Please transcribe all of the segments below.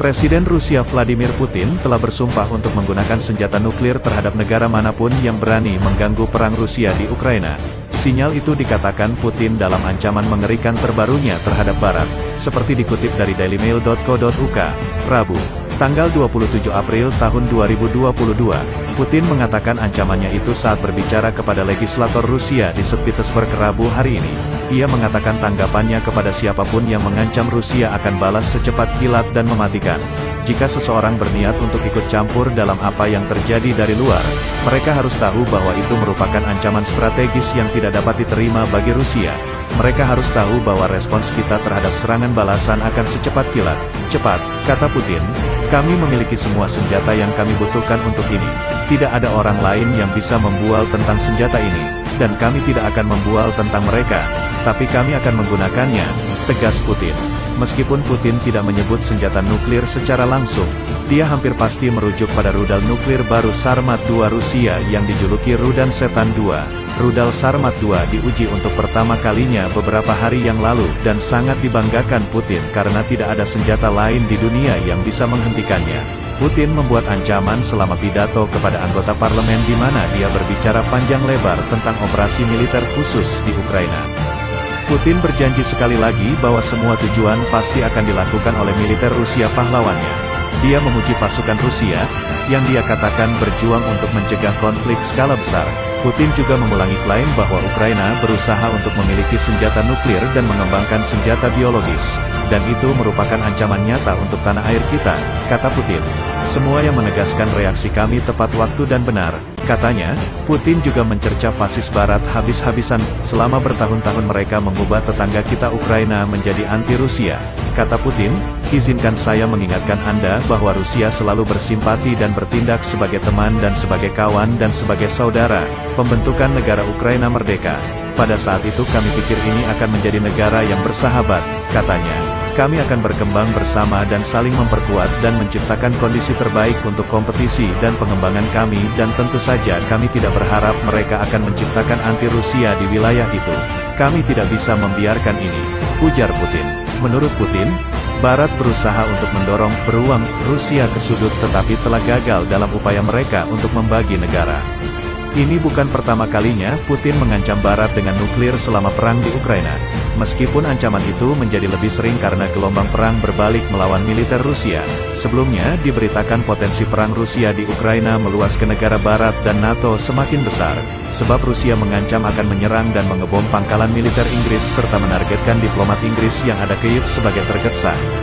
Presiden Rusia Vladimir Putin telah bersumpah untuk menggunakan senjata nuklir terhadap negara manapun yang berani mengganggu perang Rusia di Ukraina. Sinyal itu dikatakan Putin dalam ancaman mengerikan terbarunya terhadap Barat, seperti dikutip dari dailymail.co.uk, Rabu, tanggal 27 April tahun 2022. Putin mengatakan ancamannya itu saat berbicara kepada legislator Rusia di St. Petersburg Rabu hari ini. Ia mengatakan tanggapannya kepada siapapun yang mengancam Rusia akan balas secepat kilat dan mematikan. Jika seseorang berniat untuk ikut campur dalam apa yang terjadi dari luar, mereka harus tahu bahwa itu merupakan ancaman strategis yang tidak dapat diterima bagi Rusia. Mereka harus tahu bahwa respons kita terhadap serangan balasan akan secepat kilat. Cepat, kata Putin, kami memiliki semua senjata yang kami butuhkan untuk ini. Tidak ada orang lain yang bisa membual tentang senjata ini, dan kami tidak akan membual tentang mereka, tapi kami akan menggunakannya, tegas Putin. Meskipun Putin tidak menyebut senjata nuklir secara langsung, dia hampir pasti merujuk pada rudal nuklir baru Sarmat II Rusia yang dijuluki Rudan Setan II. Rudal Sarmat II diuji untuk pertama kalinya beberapa hari yang lalu dan sangat dibanggakan Putin karena tidak ada senjata lain di dunia yang bisa menghentikannya. Putin membuat ancaman selama pidato kepada anggota parlemen di mana dia berbicara panjang lebar tentang operasi militer khusus di Ukraina. Putin berjanji sekali lagi bahwa semua tujuan pasti akan dilakukan oleh militer Rusia pahlawannya. Dia memuji pasukan Rusia, yang dia katakan berjuang untuk mencegah konflik skala besar. Putin juga mengulangi klaim bahwa Ukraina berusaha untuk memiliki senjata nuklir dan mengembangkan senjata biologis, dan itu merupakan ancaman nyata untuk tanah air kita, kata Putin. Semua yang menegaskan reaksi kami tepat waktu dan benar, katanya. Putin juga mencerca fasis Barat habis-habisan, selama bertahun-tahun mereka mengubah tetangga kita Ukraina menjadi anti-Rusia. Kata Putin, izinkan saya mengingatkan Anda bahwa Rusia selalu bersimpati dan bertindak sebagai teman dan sebagai kawan dan sebagai saudara, pembentukan negara Ukraina merdeka. Pada saat itu kami pikir ini akan menjadi negara yang bersahabat, katanya. Kami akan berkembang bersama dan saling memperkuat dan menciptakan kondisi terbaik untuk kompetisi dan pengembangan kami dan tentu saja kami tidak berharap mereka akan menciptakan anti-Rusia di wilayah itu. Kami tidak bisa membiarkan ini, ujar Putin. Menurut Putin, Barat berusaha untuk mendorong beruang Rusia ke sudut tetapi telah gagal dalam upaya mereka untuk membagi negara. Ini bukan pertama kalinya Putin mengancam Barat dengan nuklir selama perang di Ukraina. Meskipun ancaman itu menjadi lebih sering karena gelombang perang berbalik melawan militer Rusia. Sebelumnya diberitakan potensi perang Rusia di Ukraina meluas ke negara Barat dan NATO semakin besar, sebab Rusia mengancam akan menyerang dan mengebom pangkalan militer Inggris serta menargetkan diplomat Inggris yang ada Kyiv sebagai target.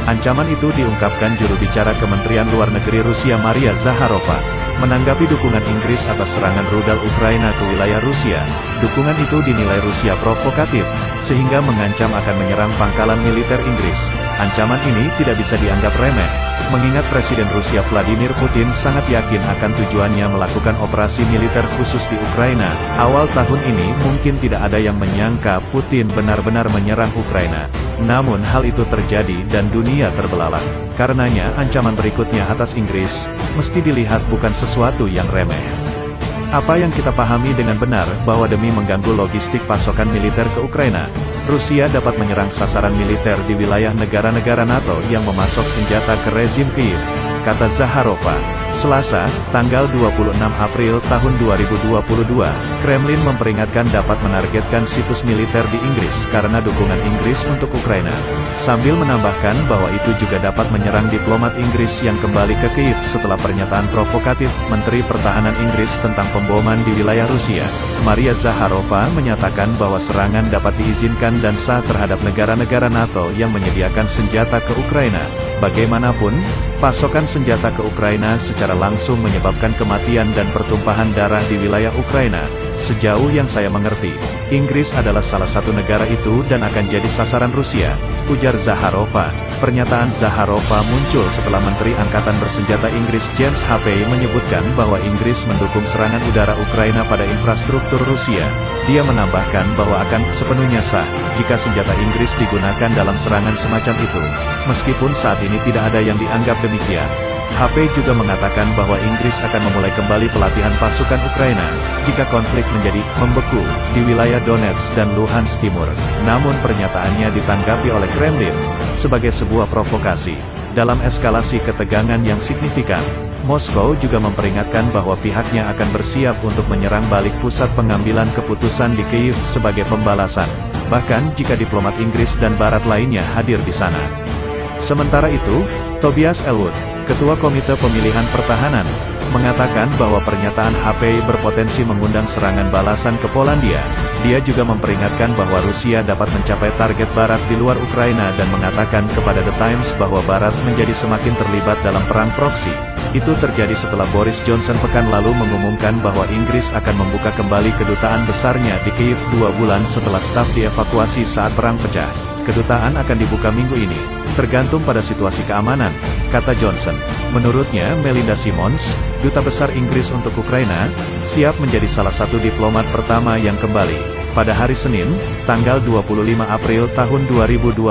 Ancaman itu diungkapkan juru bicara Kementerian Luar Negeri Rusia Maria Zakharova. Menanggapi dukungan Inggris atas serangan rudal Ukraina ke wilayah Rusia, dukungan itu dinilai Rusia provokatif, sehingga mengancam akan menyerang pangkalan militer Inggris. Ancaman ini tidak bisa dianggap remeh, mengingat Presiden Rusia Vladimir Putin sangat yakin akan tujuannya melakukan operasi militer khusus di Ukraina. Awal tahun ini mungkin tidak ada yang menyangka Putin benar-benar menyerang Ukraina. Namun hal itu terjadi dan dunia terbelalak. Karenanya ancaman berikutnya atas Inggris, mesti dilihat bukan sesuatu yang remeh. Apa yang kita pahami dengan benar bahwa demi mengganggu logistik pasokan militer ke Ukraina, Rusia dapat menyerang sasaran militer di wilayah negara-negara NATO yang memasok senjata ke rezim Kyiv, kata Zakharova. Selasa, tanggal 26 April tahun 2022, Kremlin memperingatkan dapat menargetkan situs militer di Inggris karena dukungan Inggris untuk Ukraina, sambil menambahkan bahwa itu juga dapat menyerang diplomat Inggris yang kembali ke Kyiv setelah pernyataan provokatif Menteri Pertahanan Inggris tentang pemboman di wilayah Rusia. Maria Zakharova menyatakan bahwa serangan dapat diizinkan dan sah terhadap negara-negara NATO yang menyediakan senjata ke Ukraina. Bagaimanapun, pasokan senjata ke Ukraina secara langsung menyebabkan kematian dan pertumpahan darah di wilayah Ukraina. Sejauh yang saya mengerti, Inggris adalah salah satu negara itu dan akan jadi sasaran Rusia, ujar Zakharova. Pernyataan Zakharova muncul setelah Menteri Angkatan Bersenjata Inggris James Humphrey menyebutkan bahwa Inggris mendukung serangan udara Ukraina pada infrastruktur Rusia. Dia menambahkan bahwa akan sepenuhnya sah jika senjata Inggris digunakan dalam serangan semacam itu, meskipun saat ini tidak ada yang dianggap demikian. HP juga mengatakan bahwa Inggris akan memulai kembali pelatihan pasukan Ukraina jika konflik menjadi membeku di wilayah Donetsk dan Luhansk Timur. Namun pernyataannya ditanggapi oleh Kremlin sebagai sebuah provokasi. dalam eskalasi ketegangan yang signifikan. Moskow juga memperingatkan bahwa pihaknya akan bersiap untuk menyerang balik pusat pengambilan keputusan di Kyiv sebagai pembalasan, bahkan jika diplomat Inggris dan Barat lainnya hadir di sana. Sementara itu, Tobias Ellwood, Ketua Komite Pemilihan Pertahanan, mengatakan bahwa pernyataan HP berpotensi mengundang serangan balasan ke Polandia. Dia juga memperingatkan bahwa Rusia dapat mencapai target Barat di luar Ukraina dan mengatakan kepada The Times bahwa Barat menjadi semakin terlibat dalam perang proksi. Itu terjadi setelah Boris Johnson pekan lalu mengumumkan bahwa Inggris akan membuka kembali kedutaan besarnya di Kyiv 2 bulan setelah staf dievakuasi saat perang pecah. Kedutaan akan dibuka minggu ini, tergantung pada situasi keamanan, kata Johnson. Menurutnya, Melinda Simons, Duta Besar Inggris untuk Ukraina, siap menjadi salah satu diplomat pertama yang kembali. Pada hari Senin, tanggal 25 April tahun 2022,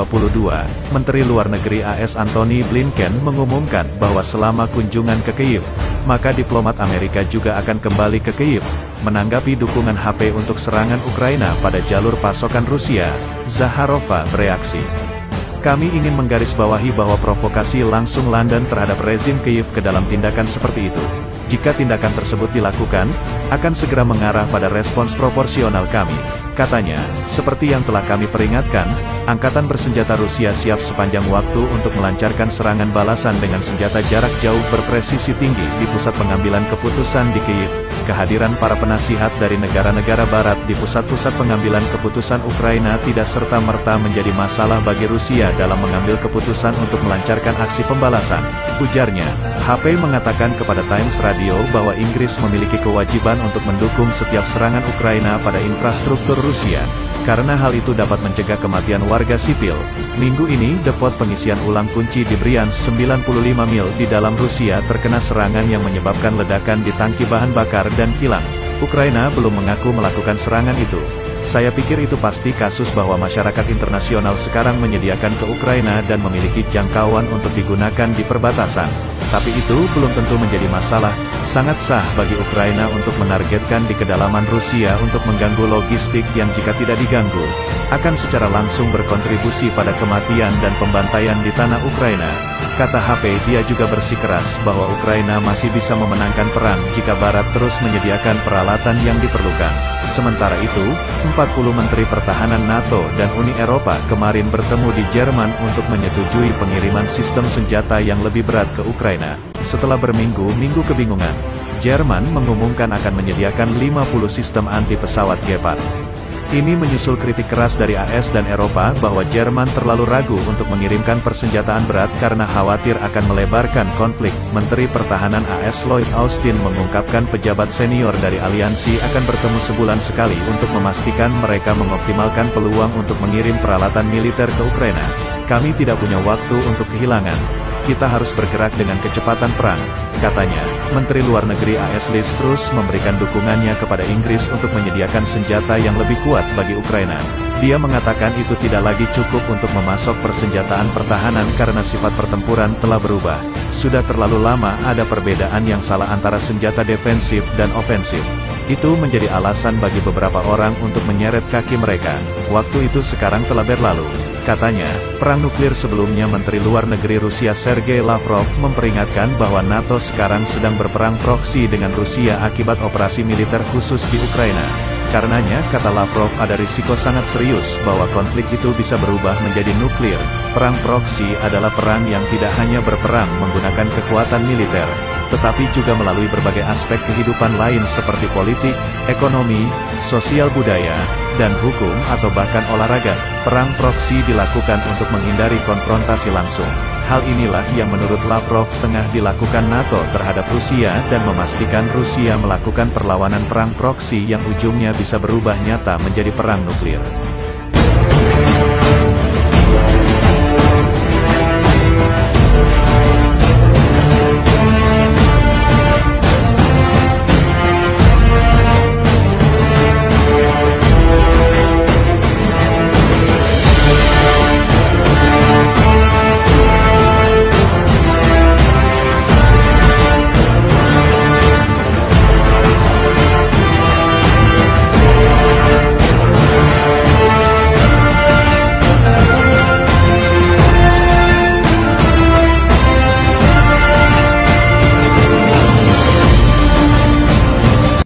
Menteri Luar Negeri AS Antony Blinken mengumumkan bahwa selama kunjungan ke Kyiv, maka diplomat Amerika juga akan kembali ke Kyiv. Menanggapi dukungan HP untuk serangan Ukraina pada jalur pasokan Rusia, Zaharova bereaksi. Kami ingin menggarisbawahi bahwa provokasi langsung London terhadap rezim Kyiv ke dalam tindakan seperti itu. Jika tindakan tersebut dilakukan, akan segera mengarah pada respons proporsional kami, katanya. Seperti yang telah kami peringatkan, Angkatan Bersenjata Rusia siap sepanjang waktu untuk melancarkan serangan balasan dengan senjata jarak jauh berpresisi tinggi di pusat pengambilan keputusan di Kyiv. Kehadiran para penasihat dari negara-negara barat di pusat-pusat pengambilan keputusan Ukraina tidak serta-merta menjadi masalah bagi Rusia dalam mengambil keputusan untuk melancarkan aksi pembalasan, ujarnya. HP mengatakan kepada Times Radio bahwa Inggris memiliki kewajiban untuk mendukung setiap serangan Ukraina pada infrastruktur Rusia, karena hal itu dapat mencegah kematian warga sipil. Minggu ini, depot pengisian ulang kunci di Bryansk 95 mil di dalam Rusia terkena serangan yang menyebabkan ledakan di tangki bahan bakar dan kilang. Ukraina belum mengaku melakukan serangan itu. Saya pikir itu pasti kasus bahwa masyarakat internasional sekarang menyediakan ke Ukraina dan memiliki jangkauan untuk digunakan di perbatasan. Tapi itu belum tentu menjadi masalah. Sangat sah bagi Ukraina untuk menargetkan di kedalaman Rusia untuk mengganggu logistik yang jika tidak diganggu, akan secara langsung berkontribusi pada kematian dan pembantaian di tanah Ukraina. Kata HP, dia juga bersikeras bahwa Ukraina masih bisa memenangkan perang jika Barat terus menyediakan peralatan yang diperlukan. Sementara itu, 40 Menteri Pertahanan NATO dan Uni Eropa kemarin bertemu di Jerman untuk menyetujui pengiriman sistem senjata yang lebih berat ke Ukraina. Setelah berminggu-minggu kebingungan, Jerman mengumumkan akan menyediakan 50 sistem anti-pesawat Gepard. Ini menyusul kritik keras dari AS dan Eropa bahwa Jerman terlalu ragu untuk mengirimkan persenjataan berat karena khawatir akan melebarkan konflik. Menteri Pertahanan AS Lloyd Austin mengungkapkan pejabat senior dari aliansi akan bertemu sebulan sekali untuk memastikan mereka mengoptimalkan peluang untuk mengirim peralatan militer ke Ukraina. Kami tidak punya waktu untuk kehilangan. Kita harus bergerak dengan kecepatan perang, katanya. Menteri Luar Negeri AS Liz Truss memberikan dukungannya kepada Inggris untuk menyediakan senjata yang lebih kuat bagi Ukraina. Dia mengatakan itu tidak lagi cukup untuk memasok persenjataan pertahanan karena sifat pertempuran telah berubah. Sudah terlalu lama ada perbedaan yang salah antara senjata defensif dan ofensif. Itu menjadi alasan bagi beberapa orang untuk menyeret kaki mereka. Waktu itu sekarang telah berlalu. Katanya, perang nuklir sebelumnya Menteri Luar Negeri Rusia Sergei Lavrov memperingatkan bahwa NATO sekarang sedang berperang proksi dengan Rusia akibat operasi militer khusus di Ukraina. Karenanya, kata Lavrov, ada risiko sangat serius bahwa konflik itu bisa berubah menjadi nuklir. Perang proksi adalah perang yang tidak hanya berperang menggunakan kekuatan militer, tetapi juga melalui berbagai aspek kehidupan lain seperti politik, ekonomi, sosial budaya, dan hukum atau bahkan olahraga. Perang proksi dilakukan untuk menghindari konfrontasi langsung. Hal inilah yang menurut Lavrov tengah dilakukan NATO terhadap Rusia dan memastikan Rusia melakukan perlawanan perang proksi yang ujungnya bisa berubah nyata menjadi perang nuklir.